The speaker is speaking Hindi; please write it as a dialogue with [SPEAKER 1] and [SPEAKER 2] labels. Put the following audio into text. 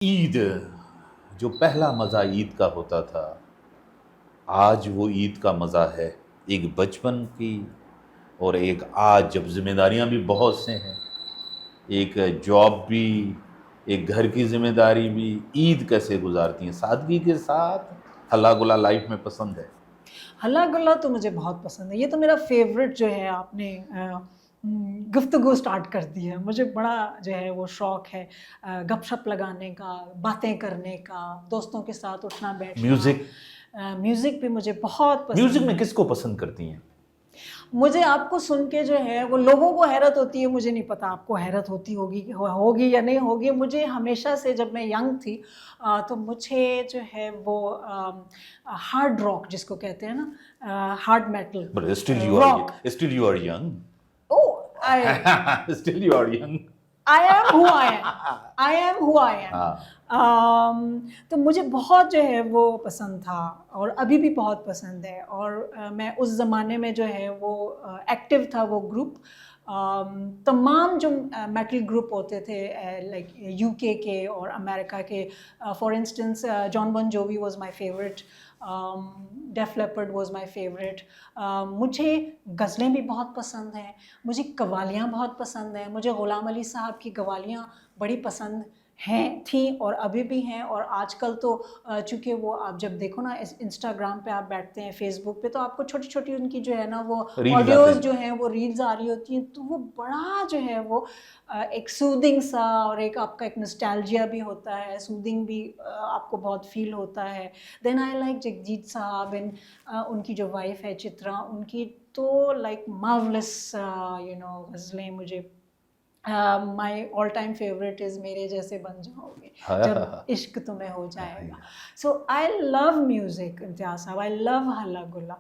[SPEAKER 1] ईद, जो पहला मज़ा ईद का होता था, आज वो ईद का मज़ा है एक बचपन की और एक आज जब ज़िम्मेदारियाँ भी बहुत से हैं, एक जॉब भी, एक घर की ज़िम्मेदारी भी। ईद कैसे गुज़ारती हैं? सादगी के साथ, हल्ला गुल्ला लाइफ में पसंद है?
[SPEAKER 2] हल्ला गुल्ला तो मुझे बहुत पसंद है। ये तो मेरा फ़ेवरेट जो है आपने गुफ्तगू स्टार्ट कर दी है। मुझे बड़ा जो है वो शौक है गपशप लगाने का, बातें करने का, दोस्तों के साथ उठना-बैठना।
[SPEAKER 1] म्यूज़िक,
[SPEAKER 2] म्यूज़िक भी मुझे बहुत
[SPEAKER 1] म्यूज़िक
[SPEAKER 2] पसंद
[SPEAKER 1] में
[SPEAKER 2] है।
[SPEAKER 1] किसको पसंद करती हैं?
[SPEAKER 2] मुझे आपको सुन के जो है वो लोगों को हैरत होती है, मुझे नहीं पता आपको हैरत होती होगी कि होगी या नहीं होगी। मुझे हमेशा से जब मैं यंग थी तो मुझे जो है वो हार्ड रॉक जिसको कहते हैं ना hard metal,
[SPEAKER 1] but
[SPEAKER 2] rock.
[SPEAKER 1] Still you are young.
[SPEAKER 2] Oh! I
[SPEAKER 1] still you are young.
[SPEAKER 2] I am who I am. I am who I am.
[SPEAKER 1] हाँ,
[SPEAKER 2] तो मुझे बहुत जो है वो पसंद था और अभी भी बहुत पसंद है और मैं उस ज़माने में जो है वो एक्टिव था वो ग्रुप। तमाम जो मेटल ग्रुप होते थे लाइक यूके के और अमेरिका के, for instance John Bon Jovi was my favourite, Def Leppard was my favourite. मुझे गज़लें भी बहुत पसंद हैं, मुझे कव्वालियाँ बहुत पसंद हैं, मुझे ग़ुलाम अली साहब की कव्वालियाँ बड़ी पसंद हैं, थीं और अभी भी हैं। और आजकल तो चूँकि वो आप जब देखो ना इस इंस्टाग्राम पे आप बैठते हैं, फ़ेसबुक पे, तो आपको छोटी-छोटी उनकी जो है ना वो
[SPEAKER 1] रील्स आते
[SPEAKER 2] ऑडियोज़
[SPEAKER 1] हैं।
[SPEAKER 2] जो हैं वो रील्स आ रही होती हैं, तो वो बड़ा जो है वो एक सूदिंग सा और एक आपका एक नॉस्टैल्जिया भी होता है, सूदिंग भी आपको बहुत फ़ील होता है। देन आई लाइक जगजीत साहब एंड उनकी जो वाइफ़ है चित्रा, उनकी तो लाइक मार्वलस गज़लें मुझे my all time favourite is मेरे जैसे बन जाओगे,
[SPEAKER 1] हाँ, हाँ,
[SPEAKER 2] जब
[SPEAKER 1] हाँ।
[SPEAKER 2] इश्क तुम्हें हो
[SPEAKER 1] हाँ,
[SPEAKER 2] जाएगा। सो आई लव म्यूज़िक इम्तियाज़ साहब, आई लव हल्ला गुल्ला।